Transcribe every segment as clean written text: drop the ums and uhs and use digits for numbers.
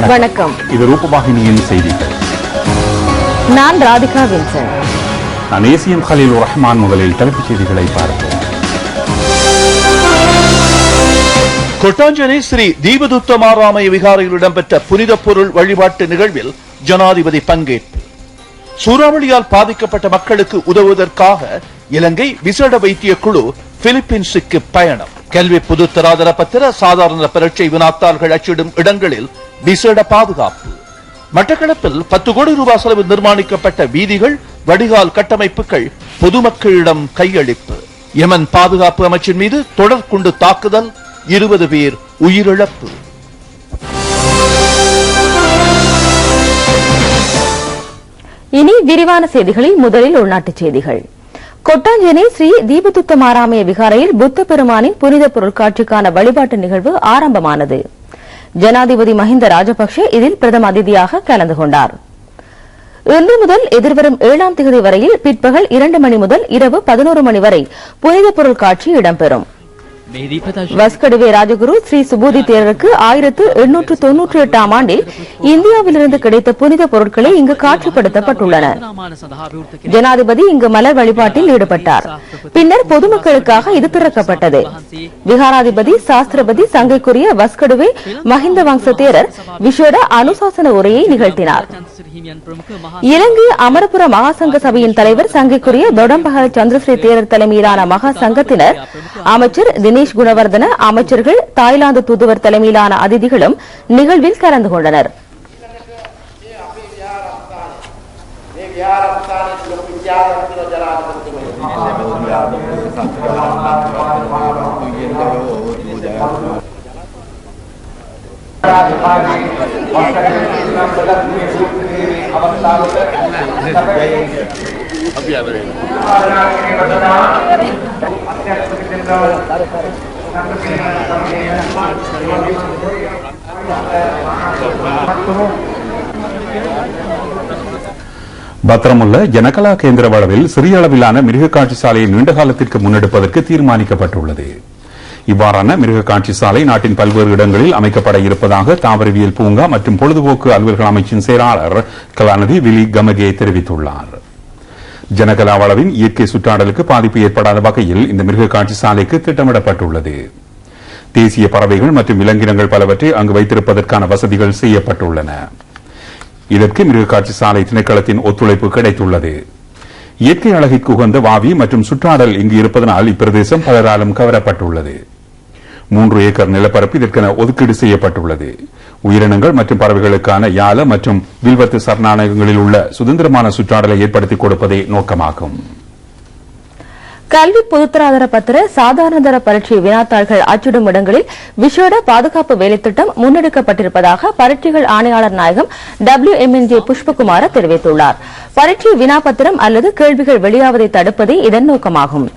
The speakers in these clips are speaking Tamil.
வணக்கம். இது ரூபவாகினியின் செய்திகள். நான் ராதிகா வின்சன். நான் ஏசிஎம் கலீலுர் ரஹ்மான். முதலில் தலைப்புச் செய்திகளை பார்ப்போம். கொட்டாஞ்சேரி ஸ்ரீ தீபதுத்தமாராமய விகாரையில் இடம்பெற்ற புனித பொருள் வழிபாட்டு நிகழ்வில் ஜனாதிபதி பங்கேற்பு. சூறாவளியால் பாதிக்கப்பட்ட மக்களுக்கு உதவுவதற்காக இலங்கை விசேட வைத்திய குழு பிலிப்பீன்ஸுக்கு பயணம். கல்வி பொதுத்தராதர பத்திர சாதாரண பரீட்சை வினாத்தாள்கள் அச்சிடும் இடங்களில் விசேட பாதுகாப்பு. மட்டக்களப்பில் 10 கோடி ரூபாய் செலவு நிர்மாணிக்கப்பட்ட வீதிகள், வடிகால் கட்டமைப்புகள் பொதுமக்களிடம் கையளிப்பு. யமன் பாதுகாப்பு அமைச்சின் மீது தொடர் குண்டு தாக்குதல், 20 பேர் உயிரிழப்பு. இனி விரிவான செய்திகளில் முதலில் உள்நாட்டுச் செய்திகள். கொட்டாஞ்சேரி ஸ்ரீ தீபதுத்தமாராமய விகாரையில் புத்த பெருமானின் புனித பொருட்காட்சிக்கான வழிபாட்டு நிகழ்வு ஆரம்பமானது. ஜனாதிபதி மஹிந்த ராஜபக்சே இதில் பிரதம அதிதியாக கலந்து கொண்டார். இன்று முதல் எதிர்வரும் 7ஆம் தேதி வரையில் பிற்பகல் 2 மணி முதல் இரவு 11 மணி வரை புனித பொருள் காட்சி இடம்பெறும். வஸ்கடுவே ராஜகுரு ஸ்ரீ சுபூதி தேரருக்கு 1898ஆம் ஆண்டில் இந்தியாவிலிருந்து கிடைத்த புனித பொருட்களை இங்கு காட்சிப்படுத்தப்பட்டுள்ளன. ஜனாதிபதி இங்கு மலர் வழிபாட்டில் ஈடுபட்டார். பின்னர் பொதுமக்களுக்காக இது திறக்கப்பட்டது. விகாராதிபதி சாஸ்திரபதி சங்கைக்குரிய வஸ்கடுவே மஹிந்த வம்ச தேரர் விசேட அனுசாசன உரையை நிகழ்த்தினார். இலங்கை அமரபுர மகாசங்க சபையின் தலைவர் சங்கைக்குரிய தொடம்பகர சந்திரஸ்ரீ தேரர் தலைமையிலான மகா சங்கத்தினர், அமைச்சர் தினேஷ் குணவர்தன, அமைச்சர்கள், தாய்லாந்து தூதுவர் தலைமையிலான அதிதிகளும் நிகழ்வில் கலந்து கொண்டனர். பத்திரமுள்ள ஜனகலா கேந்திர வளவில் சிறிய அளவிலான மிருக காட்சி சாலையை நீண்ட காலத்திற்கு முன்னெடுப்பதற்கு தீர்மானிக்கப்பட்டுள்ளது. இவ்வாறான மிருக காட்சி சாலை நாட்டின் பல்வேறு இடங்களில் அமைக்கப்பட இருப்பதாக தாவரவியல் பூங்கா மற்றும் பொழுதுபோக்கு அலுவல்கள் அமைச்சின் செயலாளர் கலாநிதி விலி கமகே தெரிவித்துள்ளார். ஜனகலா வளவின் இயற்கை சுற்றாடலுக்கு பாதிப்பு ஏற்படாத வகையில் இந்த மிருக காட்சி சாலைக்கு திட்டமிடப்பட்டுள்ளது. தேசிய பறவைகள் மற்றும் விலங்கினங்கள் பலவற்றை அங்கு வைத்திருப்பதற்கான வசதிகள் செய்யப்பட்டுள்ளன. இதற்கு மிருக காட்சி சாலை திணைக்களத்தின் ஒத்துழைப்பு கிடைத்துள்ளது. இயற்கை அழகிற்கு உகந்த வாவி மற்றும் சுற்றாடல் இங்கு இருப்பதனால் இப்பிரதேசம் பலராலும் கவரப்பட்டுள்ளது. 3 ஏக்கர் நிலப்பரப்பு இதற்கென ஒதுக்கீடு செய்யப்பட்டுள்ளது. உயிரினங்கள் மற்றும் பறவைகளுக்கான யால மற்றும் வில்வத்து சரணாலயங்களில் உள்ள சுதந்திரமான சுற்றாடலை ஏற்படுத்திக் கொடுப்பதே நோக்கமாகும். கல்வி பொதுத்தராதர பத்திர சாதாரணதர பரீட்சை வினாத்தாள்கள் அச்சிடும் இடங்களில் விசேட பாதுகாப்பு வேலைத்திட்டம் முன்னெடுக்கப்பட்டிருப்பதாக பரீட்சைகள் ஆணையாளர் நாயகம் WMNJ புஷ்பகுமார தெரிவித்துள்ளார். பரீட்சை வினாபத்திரம் அல்லது கேள்விகள் வெளியாவதை தடுப்பதே இதன் நோக்கமாகும்.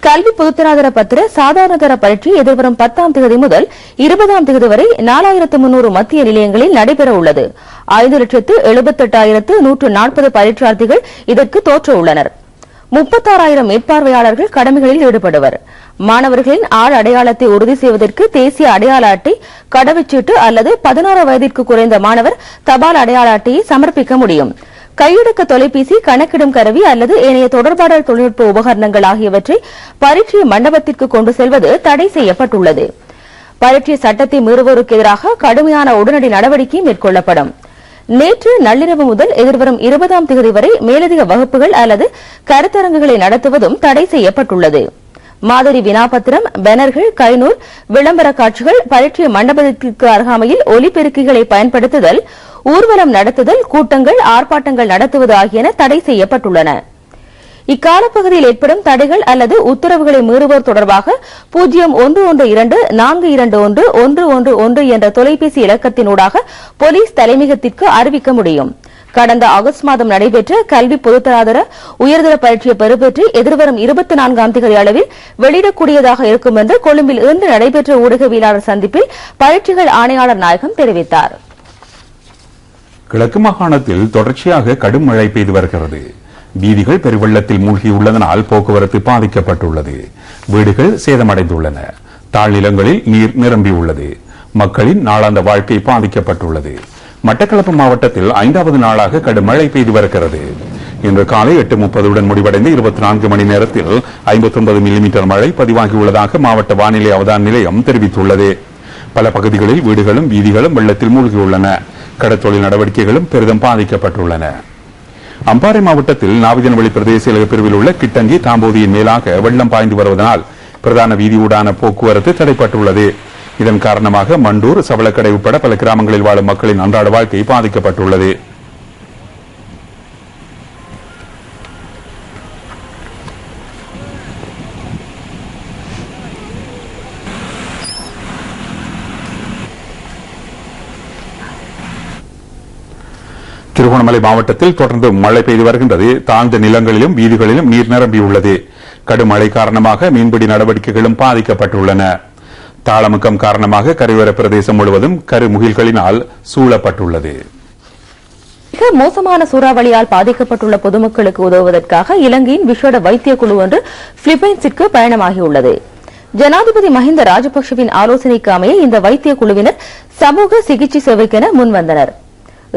கல்வி பொதுத்தராதர பத்திர சாதாரணதர பரீட்சை எதிர்வரும் 10ஆம் தேதி முதல் 20ஆம் தேதி வரை 4300 மத்திய நிலையங்களில் நடைபெற உள்ளது. 5,78,140 பரீட்சார்த்திகள் இதற்கு தோற்ற உள்ளனர். 36,000 மேற்பார்வையாளர்கள் கடமைகளில் ஈடுபடுவர். மாணவர்களின் ஆள் அடையாளத்தை உறுதி செய்வதற்கு தேசிய அடையாள அட்டை, கடவுச்சீட்டு அல்லது 16 வயதிற்கு குறைந்த மாணவர் தபால் அடையாள அட்டையை சமர்ப்பிக்க முடியும். கையடக்க தொலைபேசி, கணக்கிடும் கருவி அல்லது ஏனைய தொடர்பாடல் தொழில்நுட்ப உபகரணங்கள் ஆகியவற்றை பரீட்சை மண்டபத்திற்கு கொண்டு செல்வது தடை செய்யப்பட்டுள்ளது. பரீட்சை சட்டத்தை மீறுவோருக்கு எதிராக கடுமையான உடனடி நடவடிக்கை மேற்கொள்ளப்படும். நேற்று நள்ளிரவு முதல் எதிர்வரும் 20ஆம் தேதி வரை மேலதிக வகுப்புகள் அல்லது கருத்தரங்குகளை நடத்துவதும் தடை செய்யப்பட்டுள்ளது. மாதிரி வினாபத்திரம், பேனர்கள், கைநூல், விளம்பர காட்சிகள், பரீட்சை மண்டபத்திற்கு அருகாமையில் ஒலிபெருக்கிகளை பயன்படுத்துதல், ஊர்வலம் நடத்துதல், கூட்டங்கள், ஆர்ப்பாட்டங்கள் நடத்துவது ஆகியன தடை செய்யப்பட்டுள்ளன. இக்காலப்பகுதியில் ஏற்படும் தடைகள் அல்லது உத்தரவுகளை மீறுவோர் தொடர்பாக 0112-421-111 என்ற தொலைபேசி இலக்கத்தினூடாக போலீஸ் தலைமையகத்திற்கு அறிவிக்க முடியும். கடந்த ஆகஸ்ட் மாதம் நடைபெற்ற கல்வி பொதுத்தராதர உயர்தர பரீட்சை பெறுபேற்றை எதிர்வரும் 24ஆம் தேதி அளவில் வெளியிடக்கூடியதாக இருக்கும் என்று கொழும்பில் இன்று நடைபெற்ற ஊடகவியலாளர் சந்திப்பில் பரீட்சைகள் ஆணையாளர் நாயகம் தெரிவித்தார். கிழக்கு மாகாணத்தில் தொடர்ச்சியாக கடும் மழை பெய்து வருகிறது. வீதிகள் பெருவெள்ளத்தில் மூழ்கியுள்ளதனால் போக்குவரத்து பாதிக்கப்பட்டுள்ளது. வீடுகள் சேதமடைந்துள்ளன. தாழ்நிலங்களில் நீர் நிரம்பியுள்ளது. மக்களின் நாளாந்த வாழ்க்கை பாதிக்கப்பட்டுள்ளது. மட்டக்களப்பு மாவட்டத்தில் 5வது நாளாக கடும் மழை பெய்து வருகிறது. இன்று காலை 8:30 முடிவடைந்து 24 மணி நேரத்தில் 59 மில்லிமீட்டர் மழை பதிவாகியுள்ளதாக மாவட்ட வானிலை அவதான நிலையம் தெரிவித்துள்ளது. பல பகுதிகளில் வீடுகளும் வீதிகளும் வெள்ளத்தில் மூழ்கியுள்ளன. கடற்தொழில் நடவடிக்கைகளும் பெரிதும் பாதிக்கப்பட்டுள்ளன. அம்பாறை மாவட்டத்தில் நாவிதன்வெளி பிரதேச செயலக பிரிவில் உள்ள கிட்டங்கி தாம்போதியின் மேலாக வெள்ளம் பாய்ந்து வருவதனால் பிரதான வீதியூடான போக்குவரத்து தடைப்பட்டுள்ளது. இதன் காரணமாக மண்டூர், சவளக்கடை உட்பட பல கிராமங்களில் வாழும் மக்களின் அன்றாட வாழ்க்கை பாதிக்கப்பட்டுள்ளது. திருகோணமலை மாவட்டத்தில் தொடர்ந்து மழை பெய்து வருகின்றது. தாழ்ந்த நிலங்களிலும் வீதிகளிலும் நீர் நிரம்பியுள்ளது. கடும் மழை காரணமாக மீன்பிடி நடவடிக்கைகளும் பாதிக்கப்பட்டுள்ளன. தாளமுக்கம் காரணமாக கரையோர பிரதேசம் முழுவதும் கருமுகில்களினால் சூழப்பட்டுள்ளது. மிக மோசமான சூறாவளியால் பாதிக்கப்பட்டுள்ள பொதுமக்களுக்கு உதவுவதற்காக இலங்கையின் விசேட வைத்திய குழு ஒன்று பிலிப்பைன்ஸிற்கு பயணமாகியுள்ளது. ஜனாதிபதி மஹிந்த ராஜபக்சவின் ஆலோசனைக்கு அமைய இந்த வைத்திய குழுவினர் சமூக சிகிச்சை சேவைக்கென முன்வந்தனர்.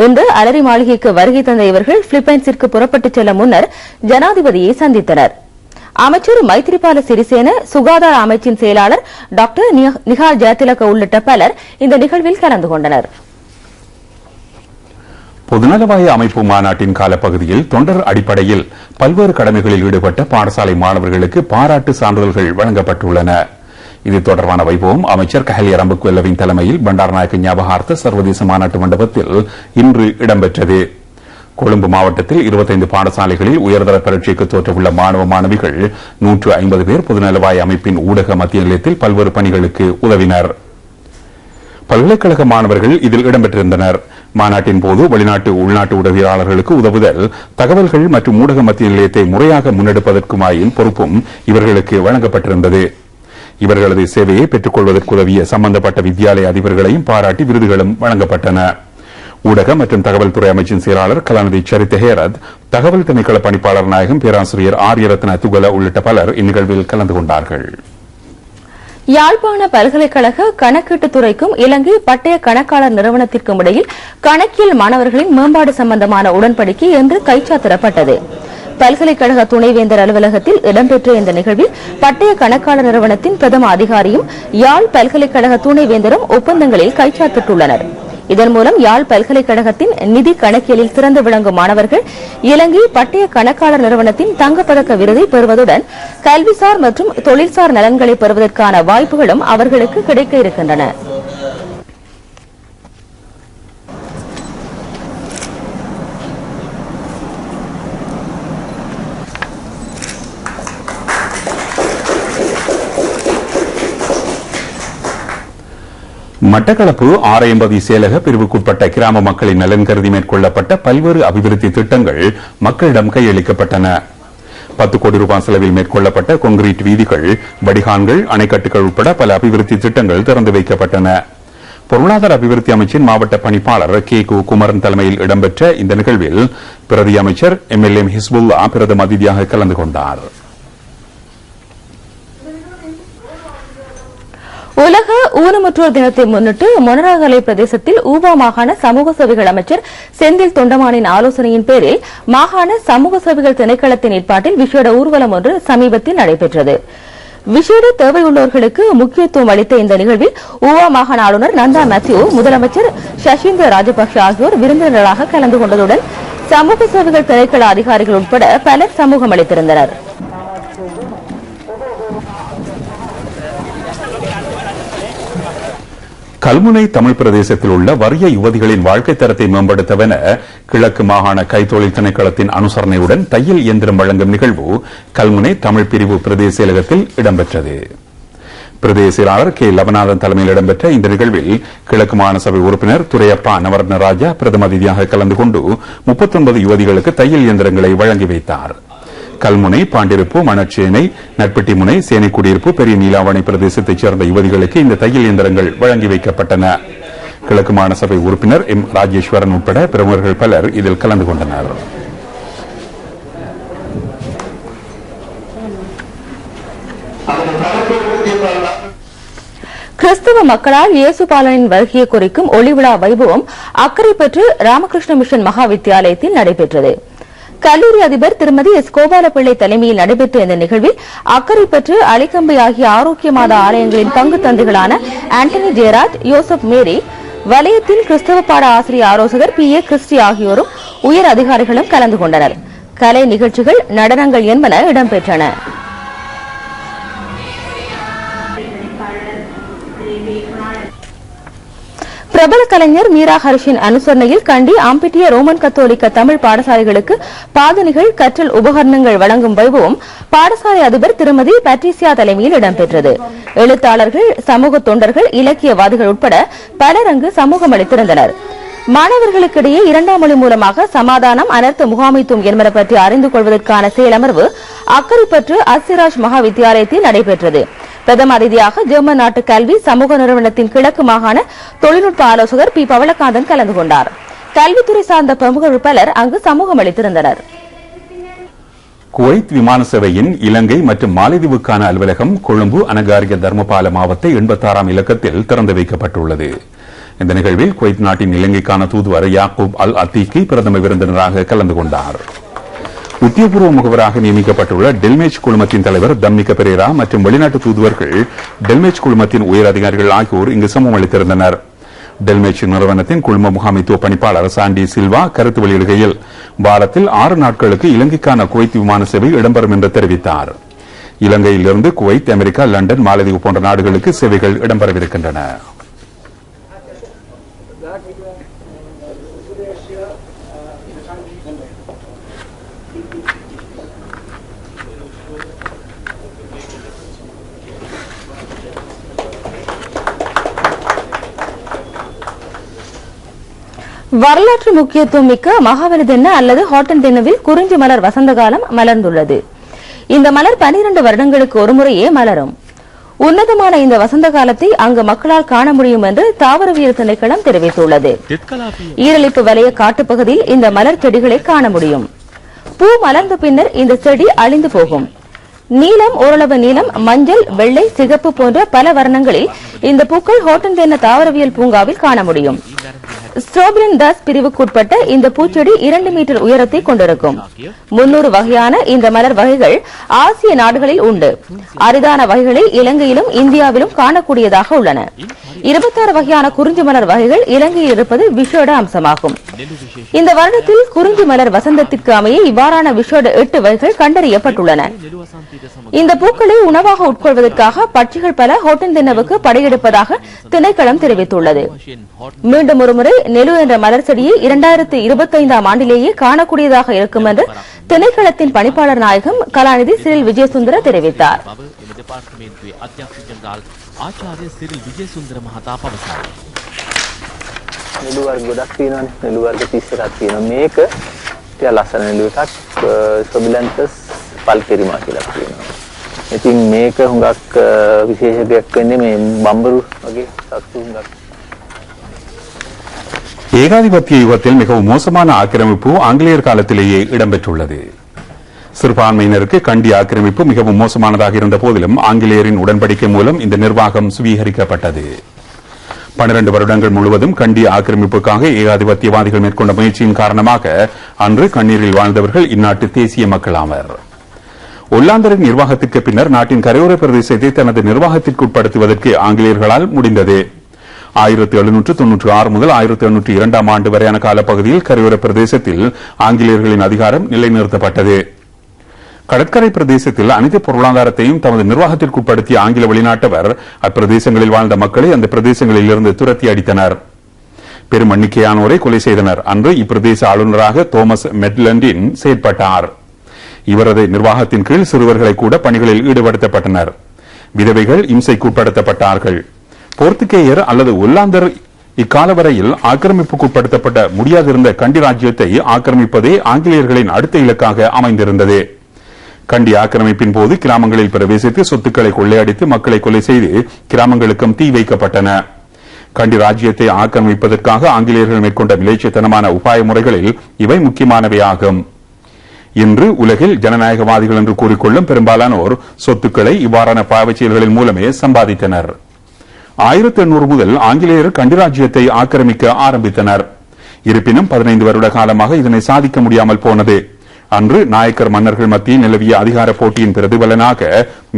இன்று அலரி மாளிகைக்கு வருகை தந்த இவர்கள் பிலிப்பைன்ஸிற்கு புறப்பட்டுச் செல்ல முன்னர் ஜனாதிபதியை சந்தித்தனர். அமைச்சர் மைத்ரிபால சிறிசேன, சுகாதார அமைச்சின் செயலாளர் டாக்டர் நிகால் ஜெயதிலக உள்ளிட்ட பலர் இந்த நிகழ்வில் கலந்து கொண்டனர். பொதுநலவாய அமைப்பு மாநாட்டின் காலப்பகுதியில் தொண்டர் அடிப்படையில் பல்வேறு கடமைகளில் ஈடுபட்ட பாடசாலை மாணவர்களுக்கு பாராட்டு சான்றிதழ்கள் வழங்கப்பட்டுள்ளன. இது தொடர்பான வைபவம் அமைச்சர் கஹலிய ரம்புக்வெல்லவின் தலைமையில் பண்டாரநாயக்க ஞாபகார்த்த சர்வதேச மாநாட்டு மண்டபத்தில் இன்று இடம்பெற்றது. கொழும்பு மாவட்டத்தில் 25 பாடசாலைகளில் உயர்தர பரீட்சைக்கு தோற்றவுள்ள மாணவ மாணவிகள் 150 பேர் பொதுநலவாய அமைப்பின் ஊடக மத்திய நிலையத்தில் பல்வேறு பணிகளுக்கு உதவினர். பல்கலைக்கழக மாணவர்கள் இதில் இடம்பெற்றிருந்தனர். மாநாட்டின் போது வெளிநாட்டு உள்நாட்டு உதவியாளர்களுக்கு உதவுதல், தகவல்கள் மற்றும் ஊடக மத்திய நிலையத்தை முறையாக முன்னெடுப்பதற்குமாயின் பொறுப்பும் இவர்களுக்கு வழங்கப்பட்டிருந்தது. இவர்களது சேவையை பெற்றுக் கொள்வதற்கு உதவிய சம்பந்தப்பட்ட வித்தியாலய அதிபர்களையும் பாராட்டி விருதுகளும் வழங்கப்பட்டன. ஊடக மற்றும் தகவல் துறை அமைச்சின் செயலாளர் கலாநிதி சரித்த ஹேரத், தகவல் திணைக்கள பணிப்பாளர் நாயகம் பேராசிரியர் ஆரியரத்ன துகல உள்ளிட்ட பலர் இந்நிகழ்வில் கலந்து கொண்டார்கள். யாழ்ப்பாண பல்கலைக்கழக கணக்கீட்டுத் துறைக்கும் இலங்கை பட்டய கணக்காளர் நிறுவனத்திற்கும் இடையில் கணக்கியல் மாணவர்களின் மேம்பாடு சம்பந்தமான உடன்படிக்கை இன்று கைச்சாத்திடப்பட்டது. பல்கலைக்கழக துணைவேந்தர் அலுவலகத்தில் இடம்பெற்ற இந்த நிகழ்வில் பட்டய கணக்காளர் நிறுவனத்தின் பிரதம அதிகாரியும் யாழ் பல்கலைக்கழக துணைவேந்தரும் ஒப்பந்தங்களில் கைச்சாத்திட்டுள்ளனர். இதன் மூலம் யாழ் பல்கலைக்கழகத்தின் நிதி கணக்கியலில் சிறந்து விளங்கும் மாணவர்கள் இலங்கை பட்டய கணக்காளர் நிறுவனத்தின் தங்கப்பதக்க விருதை பெறுவதுடன் கல்விசார் மற்றும் தொழில்சார் நலன்களை பெறுவதற்கான வாய்ப்புகளும் அவர்களுக்கு கிடைக்க இருக்கின்றன. மட்டக்களப்பு ஆரையம்பதி செயலக பிரிவுக்குட்பட்ட கிராம மக்களின் நலன் கருதி மேற்கொள்ளப்பட்ட பல்வேறு அபிவிருத்தி திட்டங்கள் மக்களிடம் கையளிக்கப்பட்டன. 10 கோடி ரூபாய் செலவில் மேற்கொள்ளப்பட்ட கொங்கிரீட் வீதிகள், வடிகான்கள், அணைக்கட்டுகள் உட்பட பல அபிவிருத்தி திட்டங்கள் திறந்து வைக்கப்பட்டன. பொருளாதார அபிவிருத்தி அமைச்சின் மாவட்ட பணிப்பாளர் கே.கு. குமரன் தலைமையில் இடம்பெற்ற இந்த நிகழ்வில் பிரதி அமைச்சர் MLM ஹிஸ்புல்லா பிரதம அதிதியாக கலந்து கொண்டார். உலக ஊனமுற்றோர் தினத்தை முன்னிட்டு மொனராகலை பிரதேசத்தில் ஊவா மாகாண சமூக சேவைகள் அமைச்சர் செந்தில் தொண்டமானின் ஆலோசனையின் பேரில் மாகாண சமூக சேவைகள் திணைக்களத்தின் ஏற்பாட்டில் விசேட ஊர்வலம் ஒன்று சமீபத்தில் நடைபெற்றது. விசேட தேவையுள்ளவர்களுக்கு முக்கியத்துவம் அளித்த இந்த நிகழ்வில் ஊவா மாகாண ஆளுநர் நந்தா மேத்யூ, முதலமைச்சர் சஷீந்திர ராஜபக்ஷ ஆகியோர் விருந்தினர்களாக கலந்து கொண்டதுடன் சமூக சேவைகள் திணைக்கள அதிகாரிகள் உட்பட பலர் சமூகம் அளித்திருந்தனர். கல்முனை தமிழ் பிரதேசத்தில் உள்ள வறிய யுவதிகளின் வாழ்க்கை தரத்தை மேம்படுத்தவென கிழக்கு மாகாண கைத்தொழில் திணைக்களத்தின் அனுசரணையுடன் தையல் இயந்திரம் வழங்கும் நிகழ்வு கல்முனை தமிழ் பிரிவு பிரதேச செயலகத்தில் இடம்பெற்றது. பிரதேச செயலாளர் கே. லவநாதன் தலைமையில் இடம்பெற்ற இந்த நிகழ்வில் கிழக்கு மாகாண சபை உறுப்பினர் துரையப்பா நவரத்னராஜா பிரதம அதிதியாக கலந்து கொண்டு 39 யுவதிகளுக்கு தையல் இயந்திரங்களை வழங்கி வைத்தார். கல்முனை, பாண்டிருப்பு, மணச்சேனை, நட்பெட்டிமுனை, சேனைக்குடியிருப்பு, பெரிய நீலாவணை பிரதேசத்தைச் சேர்ந்த யுவதிகளுக்கு இந்த தையல் இயந்திரங்கள் வழங்கி வைக்கப்பட்டன. கிழக்கு மாகாண சபை உறுப்பினர் M. ராஜேஸ்வரன் உட்பட பிரமுகர்கள் பலர் இதில் கலந்து கொண்டனர். கிறிஸ்தவ மக்களால் இயேசு பாலனின் வருகையை குறிக்கும் ஒளிவிழா வைபவம் அக்கரைப்பற்று ராமகிருஷ்ண மிஷன் மகா வித்தியாலயத்தில் நடைபெற்றது. கல்லூரி அதிபர் திருமதி எஸ் கோபாலப்பிள்ளை தலைமையில் நடைபெற்ற இந்த நிகழ்வில் அக்கரைப்பற்று அலிக்கம்பை ஆகிய ஆரோக்கிய மாத ஆலயங்களின் பங்கு தந்தைகளான ஆண்டனி ஜெயராஜ், யோசப் மேரி, வலயத்தின் கிறிஸ்தவ பாட ஆசிரியர் ஆலோசகர் பி. ஏ. கிறிஸ்டி ஆகியோரும் உயர் அதிகாரிகளும் கலந்து கொண்டனர். கலை நிகழ்ச்சிகள், நடனங்கள் என்பன இடம்பெற்றன. பிரபல கலைஞர் மீரா ஹரிஷின் அனுசரணையில் கண்டி ஆம்பிட்டிய ரோமன் கத்தோலிக்க தமிழ் பாடசாலைகளுக்கு பாதணிகள், கற்றல் உபகரணங்கள் வழங்கும் வைபவம் பாடசாலை அதிபர் திருமதி பேட்ரிசியா தலைமையில் இடம்பெற்றது. எழுத்தாளர்கள், சமூக தொண்டர்கள், இலக்கியவாதிகள் உட்பட பலர் அங்கு சமூகம் அளித்திருந்தனர். மாணவர்களுக்கிடையே இரண்டாம் மொழி மூலமாக சமாதானம், அனர்த்த முகாமைத்துவம் என்பன பற்றி அறிந்து கொள்வதற்கான செயலமர்வு அக்கரைப்பற்று அஸ்சிராஜ் மகா வித்தியாலயத்தில் நடைபெற்றது. பிரதம அதிதியாக ஜெர்மன் நாட்டு கல்வி சமூக நிறுவனத்தின் கிழக்கு மாகாண தொழில்நுட்ப ஆலோசகர் பி. பவளகாந்தன் கலந்து கொண்டார். கல்வித்துறை சார்ந்த பிரமுகர்கள் பலர் அங்கு சமூகம் அளித்திருந்தனர். குவைத் விமான சேவையின் இலங்கை மற்றும் மாலைதீவுக்கான அலுவலகம் கொழும்பு அனகாரிய தர்மபால மாவட்ட 86ஆம் இலக்கத்தில் திறந்து வைக்கப்பட்டுள்ளது. இந்த நிகழ்வில் குவைத் நாட்டின் இலங்கைக்கான தூதுவர் யாக்கூப் அல் அத்தீக்கி பிரதம விருந்தினராக கலந்து கொண்டார். உத்தியோகபூர்வ முகவராக நியமிக்கப்பட்டுள்ள டெல்மேஜ் குழுமத்தின் தலைவர் தம்மிக பெரேரா மற்றும் வெளிநாட்டு தூதுவர்கள், டெல்மேஜ் குழுமத்தின் உயர் அதிகாரிகள் ஆகியோர் இங்கு சமூகம் அளித்திருந்தனர். டெல்மேஜ் நிறுவனத்தின் குழும முகாமைத்துவ பணிப்பாளர் சாண்டி சில்வா கருத்து வெளியிடுகையில், வாரத்தில் 6 நாட்களுக்கு இலங்கைக்கான குவைத் விமான சேவை இடம்பெறும் என்று தெரிவித்தார். இலங்கையிலிருந்து குவைத், அமெரிக்கா, லண்டன், மாலத்தீவு போன்ற நாடுகளுக்கு சேவைகள் இடம்பெறவிருக்கின்றன. வரலாற்று முக்கியத்துவம் மிக்க மகாவலி தின அல்லது ஹாட்டன் தினவில் குறிஞ்சி மலர் வசந்த காலம் மலர்ந்துள்ளது. இந்த மலர் 12 வருடங்களுக்கு ஒருமுறையே மலரும். உன்னதமான இந்த வசந்த காலத்தை அங்கு மக்களால் காண முடியும் என்று தாவரவியல் திணைக்களம் தெரிவித்துள்ளது. ஈரலிப்பு வலய காட்டுப்பகுதியில் இந்த மலர் செடிகளை காண முடியும். பூ மலர்ந்த பின்னர் இந்த செடி அழிந்து போகும். நீலம், ஓரளவு நீலம், மஞ்சள், வெள்ளை, சிகப்பு போன்ற பல வர்ணங்களில் இந்த பூக்கள் ஹோட்டன் தென்ன தாவரவியல் பூங்காவில் காண முடியும். ஸ்ட்ராபிலின் தஸ் பிரிவுக்குட்பட்ட இந்த பூச்செடி 2 மீட்டர் உயரத்தை கொண்டிருக்கும். 300 வகையான இந்த மலர் வகைகள் ஆசிய நாடுகளில் உண்டு. அரிதான வகைகளில் இலங்கையிலும் இந்தியாவிலும் காணக்கூடியதாக உள்ளன. 26 வகையான குறிஞ்சி மலர் வகைகள் இலங்கையில் இருப்பது விசேட அம்சமாகும். இந்த வருடத்தில் குறிஞ்சி மலர் வசந்தத்திற்கு அமைய இவ்வாறான விசேட 8 வகைகள் கண்டறியப்பட்டுள்ளன. இந்த பூக்களை உணவாக உட்கொள்வதற்காக பட்சிகள் பல ஹோட்டன் தின்னவுக்கு படையெடுப்பதாக திணைக்களம் தெரிவித்துள்ளது. மீண்டும் ஒருமுறை நெலு என்ற மலர் செடியை 2025ஆம் ஆண்டிலேயே காணக்கூடியதாக இருக்கும் என்று திணைக்களத்தின் பணிப்பாளர் நாயகம் கலாநிதி சிறில் விஜயசுந்தர தெரிவித்தார். පල්පෙරිමා කියලා කියනවා. ඉතින් මේක හුඟක් විශේෂයක් වෙන්නේ මේ බම්බරු වගේ සත්තු හුඟක්. ஏகாதிபத்திய யுகத்தில் மிகவும் மோசமான ஆக்கிரமிப்பு ஆங்கிலேயர் காலத்திலேயே இடம்பெற்றுள்ளது. சிறுபான்மையினருக்கு கண்டி ஆக்கிரமிப்பு மிகவும் மோசமானதாக இருந்த போதிலும் ஆங்கிலேயரின் உடன்படிக்கை மூலம் இந்த நிர்வாகம் சுவீகரிக்கப்பட்டது. 12 வருடங்கள் முழுவதும் கண்டி ஆக்கிரமிப்புக்காக ஏகாதிபத்தியவாதிகள் மேற்கொண்ட முயற்சியின் காரணமாக அன்று கண்ணீரில் வாழ்ந்தவர்கள் இந்நாட்டு தேசிய மக்கள் ஆவர். ஒல்லாந்தரின் நிர்வாகத்திற்கு பின்னர் நாட்டின் கரையோர பிரதேசத்தை தனது நிர்வாகத்திற்கு உட்படுத்துவதற்கு ஆங்கிலேயர்களால் முடிந்தது. 1796 முதல் 1802ஆம் ஆண்டு வரையான காலப்பகுதியில் கரையோர பிரதேசத்தில் ஆங்கிலேயர்களின் அதிகாரம் நிலைநிறுத்தப்பட்டது. கடற்கரை பிரதேசத்தில் அனைத்து பொருளாதாரத்தையும் தமது நிர்வாகத்திற்கு உட்படுத்திய ஆங்கில வெளிநாட்டவர் அப்பிரதேசங்களில் வாழ்ந்த மக்களை அந்த பிரதேசங்களில் இருந்து துரத்தி அடித்தனர். பெரும் எண்ணிக்கையானோரை கொலை செய்தனர். அன்று இப்பிரதேச ஆளுநராக தோமஸ் மெட்லண்டின் செயற்பட்டார். இவரது நிர்வாகத்தின் கீழ் சிறுவர்களை கூட பணிகளில் ஈடுபடுத்தப்பட்டனர். விதவைகள் இம்சைக்கு உட்படுத்தப்பட்டார்கள். போர்த்துகேயர் அல்லது ஒல்லாந்தர் இக்கால வரையில் ஆக்கிரமிப்புக்குட்படுத்தப்பட முடியாதிருந்த கண்டி ராஜ்யத்தை ஆக்கிரமிப்பதே ஆங்கிலேயர்களின் அடுத்த இலக்காக அமைந்திருந்தது. கண்டி ஆக்கிரமிப்பின் போது கிராமங்களில் பிரவேசித்து சொத்துக்களை கொள்ளையடித்து மக்களை கொலை செய்து கிராமங்களுக்கும் தீ வைக்கப்பட்டன. கண்டி ராஜ்யத்தை ஆக்கிரமிப்பதற்காக ஆங்கிலேயர்கள் மேற்கொண்ட விளைச்சத்தனமான உபாய முறைகளில் இவை முக்கியமானவையாகும். இன்று உலகில் ஜனநாயகவாதிகள் என்று கூறிக்கொள்ளும் பெரும்பாலானோர் சொத்துக்களை இவ்வாறான பாவச் செயல்களின் மூலமே சம்பாதித்தனர். 1800 முதல் ஆங்கிலேயர் கண்டிராஜ்யத்தை ஆக்கிரமிக்க ஆரம்பித்தனர். இருப்பினும் 15 வருட காலமாக இதனை சாதிக்க முடியாமல் போனது. அன்று நாயக்கர் மன்னர்கள் மத்தியில் நிலவிய அதிகார போட்டியின் பிரதிபலனாக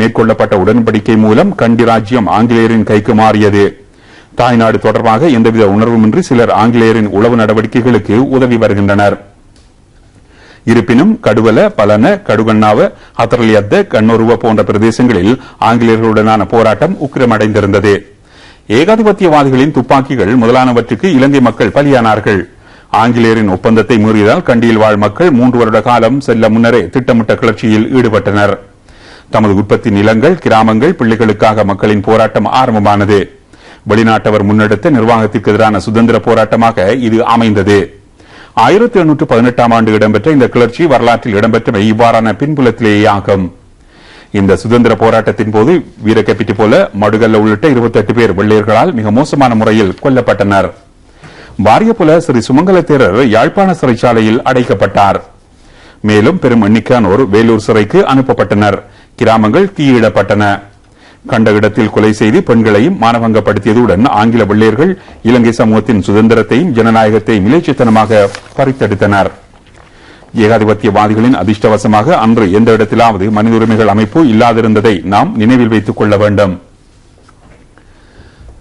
மேற்கொள்ளப்பட்ட உடன்படிக்கை மூலம் கண்டிராஜ்யம் ஆங்கிலேயரின் கைக்கு மாறியது. தாய்நாடு தொடர்பாக எந்தவித உணர்வுமின்றி சிலர் ஆங்கிலேயரின் உளவு நடவடிக்கைகளுக்கு உதவி வருகின்றனர். இருப்பினும் கடுவல, பலன, கடுகண்ணாவ, ஹத்தரலியத்த, கண்ணொருவ போன்ற பிரதேசங்களில் ஆங்கிலேயர்களுடனான போராட்டம் உக்கிரமடைந்திருந்தது. ஏகாதிபத்தியவாதிகளின் துப்பாக்கிகள் முதலானவற்றுக்கு இலங்கை மக்கள் பலியானார்கள். ஆங்கிலேயரின் ஒப்பந்தத்தை மீறியதால் கண்டியில் வாழ் மக்கள் 3 வருட காலம் செல்ல முன்னரே திட்டமிட்ட கிளர்ச்சியில் ஈடுபட்டனர். தமது உற்பத்தி நிலங்கள், கிராமங்கள், பிள்ளைகளுக்காக மக்களின் போராட்டம் ஆரம்பமானது. வெளிநாட்டவர் முன்னெடுத்த நிர்வாகத்திற்கு எதிரான சுதந்திர போராட்டமாக இது அமைந்தது. 1818 ஆண்டு இடம்பெற்ற இந்த கிளர்ச்சி வரலாற்றில் இடம்பெற்றவை இவ்வாறான பின்புலத்திலேயே ஆகும். இந்த சுதந்திர போராட்டத்தின் போது வீரக்கெப்பிட்டி போல மடுகல்ல உள்ளிட்ட 28 பேர் வெள்ளையர்களால் மிக மோசமான முறையில் கொல்லப்பட்டனர். வாரியபுல ஸ்ரீ சுமங்கல தேரர் யாழ்ப்பாண சிறைச்சாலையில் அடைக்கப்பட்டார். மேலும் பெரும் எண்ணிக்கையானோர் வேலூர் சிறைக்கு அனுப்பப்பட்டனர். கிராமங்கள் தீயிடப்பட்டன. கண்ட இடத்தில் கொலை செய்து பெண்களையும் மானபங்கப்படுத்தியதுடன் ஆங்கில வெள்ளையர்கள் இலங்கை சமூகத்தின் சுதந்திரத்தையும் ஜனநாயகத்தையும் இலைச்சித்தனமாக பறித்தெடுத்தனர். ஏகாதிபத்தியவாதிகளின் அதிர்ஷ்டவசமாக அன்று எந்த இடத்திலாவது மனித உரிமைகள் அமைப்பு இல்லாதிருந்ததை நாம் நினைவில் வைத்துக் கொள்ள வேண்டும்.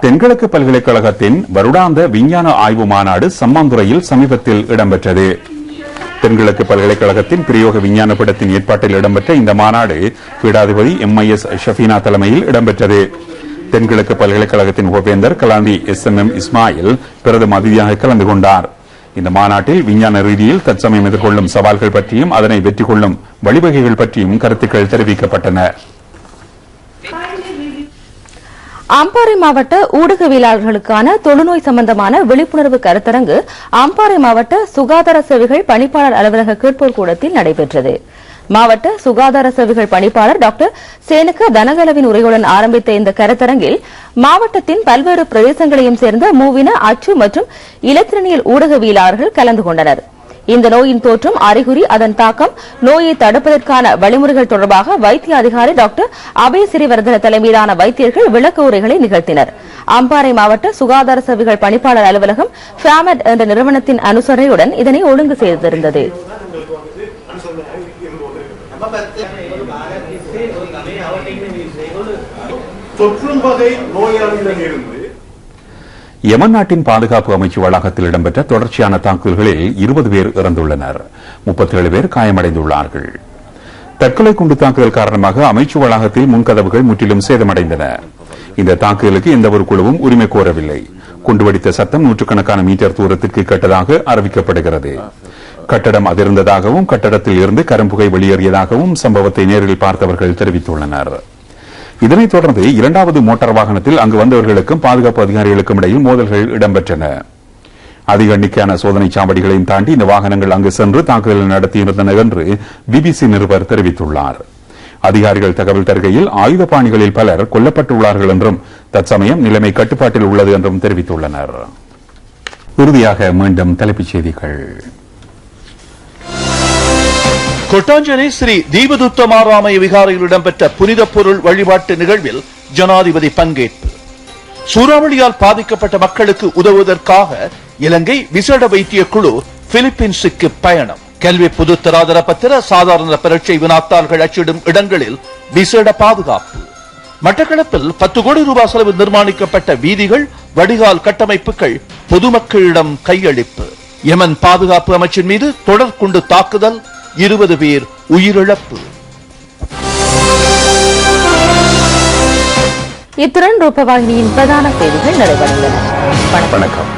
தென்கிழக்கு பல்கலைக்கழகத்தின் வருடாந்த விஞ்ஞான ஆய்வு மாநாடு சம்மாந்துறையில் சமீபத்தில் இடம்பெற்றது. தென்கிழக்கு பல்கலைக்கழகத்தின் பிரயோக விஞ்ஞான பீடத்தின் ஏற்பாட்டில் இடம்பெற்ற இந்த மாநாடு பீடாதிபதி MIS ஷஃபீனா தலைமையில் இடம்பெற்றது. தென்கிழக்கு பல்கலைக்கழகத்தின் உபவேந்தர் கலாந்தி SMM இஸ்மாயில் பிரதம அதிதியாக கலந்து கொண்டார். இந்த மாநாட்டில் விஞ்ஞான ரீதியில் தற்சமயம் எதிர்கொள்ளும் சவால்கள் பற்றியும் அதனை வெற்றி கொள்ளும் வழிவகைகள் பற்றியும் கருத்துக்கள் தெரிவிக்கப்பட்டன. அம்பாறை மாவட்ட ஊடகவியலாளர்களுக்கான தொழுநோய் சம்பந்தமான விழிப்புணர்வு கருத்தரங்கு அம்பாறை மாவட்ட சுகாதார சேவைகள் பணிப்பாளர் அலுவலக கேட்போர் கூடத்தில் நடைபெற்றது. மாவட்ட சுகாதார சேவைகள் பணிப்பாளர் டாக்டர் சேனக தனகலவின் உரையுடன் ஆரம்பித்த இந்த கருத்தரங்கில் மாவட்டத்தின் பல்வேறு பிரதேசங்களையும் சேர்ந்த மூவின, அச்சு மற்றும் இலத்திரனியல் ஊடகவியலாளர்கள் கலந்து கொண்டனர். இந்த நோயின் தோற்றம், அறிகுறி, அதன் தாக்கம், நோயை தடுப்பதற்கான வழிமுறைகள் தொடர்பாக வைத்திய அதிகாரி டாக்டர் அபய சிறிவர்தன தலைமையிலான வைத்தியர்கள் விளக்க உரைகளை நிகழ்த்தினர். அம்பாறை மாவட்ட சுகாதார சேவைகள் பணிப்பாளர் அலுவலகம் ஃபாமெட் என்ற நிறுவனத்தின் அனுசரணையுடன் இதனை ஒழுங்கு செய்திருந்தது. யமன் நாட்டின் பாதுகாப்பு அமைச்சு வளாகத்தில் இடம்பெற்ற தொடர்ச்சியான தாக்குதல்களில் 20 பேர் இறந்துள்ளனர். 37 பேர் காயமடைந்துள்ளார்கள். தற்கொலை குண்டு தாக்குதல் காரணமாக அமைச்சு வளாகத்தில் முன்கதவுகள் முற்றிலும் சேதமடைந்தன. இந்த தாக்குதலுக்கு எந்தவொரு குழுவும் உரிமை கோரவில்லை. குண்டுவெடித்த சத்தம் நூற்றுக்கணக்கான மீட்டர் தூரத்திற்கு கேட்டதாக அறிவிக்கப்படுகிறது. கட்டடம் அதிர்ந்ததாகவும் கட்டடத்தில் இருந்து கரும்புகை வெளியேறியதாகவும் சம்பவத்தை நேரில் பார்த்தவர்கள் தெரிவித்துள்ளனர். இதனைத் தொடர்ந்து 2வது மோட்டார் வாகனத்தில் அங்கு வந்தவர்களுக்கும் பாதுகாப்பு அதிகாரிகளுக்கும் இடையில் மோதல்கள் இடம்பெற்றன. அதிக எண்ணிக்கையான சோதனை சாவடிகளையும் தாண்டி இந்த வாகனங்கள் அங்கு சென்று தாக்குதல் நடத்தியிருந்தன என்று BBC நிருபர் தெரிவித்துள்ளார். அதிகாரிகள் தகவல் தருகையில் ஆயுதபாணிகளில் பலர் கொல்லப்பட்டுள்ளார்கள் என்றும் தற்சமயம் நிலைமை கட்டுப்பாட்டில் உள்ளது என்றும் தெரிவித்துள்ளனர். இறுதியாக மீண்டும் தலைப்புச் செய்திகள். கொட்டாஞ்சேனை ஸ்ரீ தீபதுத்தமாராமய விகாரையில் இடம்பெற்ற புனித பொருள் வழிபாட்டு நிகழ்வில் ஜனாதிபதி பங்கேற்பு. சூறாவளியால் பாதிக்கப்பட்ட மக்களுக்கு உதவுவதற்காக இலங்கை விசேட வைத்திய குழு பிலிப்பீன்ஸுக்கு பயணம். கல்வி பொதுத்தராதர பத்திர சாதாரண பரீட்சை வினாத்தாள்கள் அச்சிடும் இடங்களில் விசேட பாதுகாப்பு. மட்டக்களப்பில் 10 கோடி ரூபாய் செலவு நிர்மாணிக்கப்பட்ட வீதிகள், வடிகால் கட்டமைப்புகள் பொதுமக்களிடம் கையளிப்பு. யமன் பாதுகாப்பு அமைச்சின் மீது தொடர் குண்டு தாக்குதல், 20 பேர் உயிரிழப்பு. இத்துடன் ரூபவாகினியின் பிரதான செய்திகள் நிறைவடைந்தன. வணக்கம்.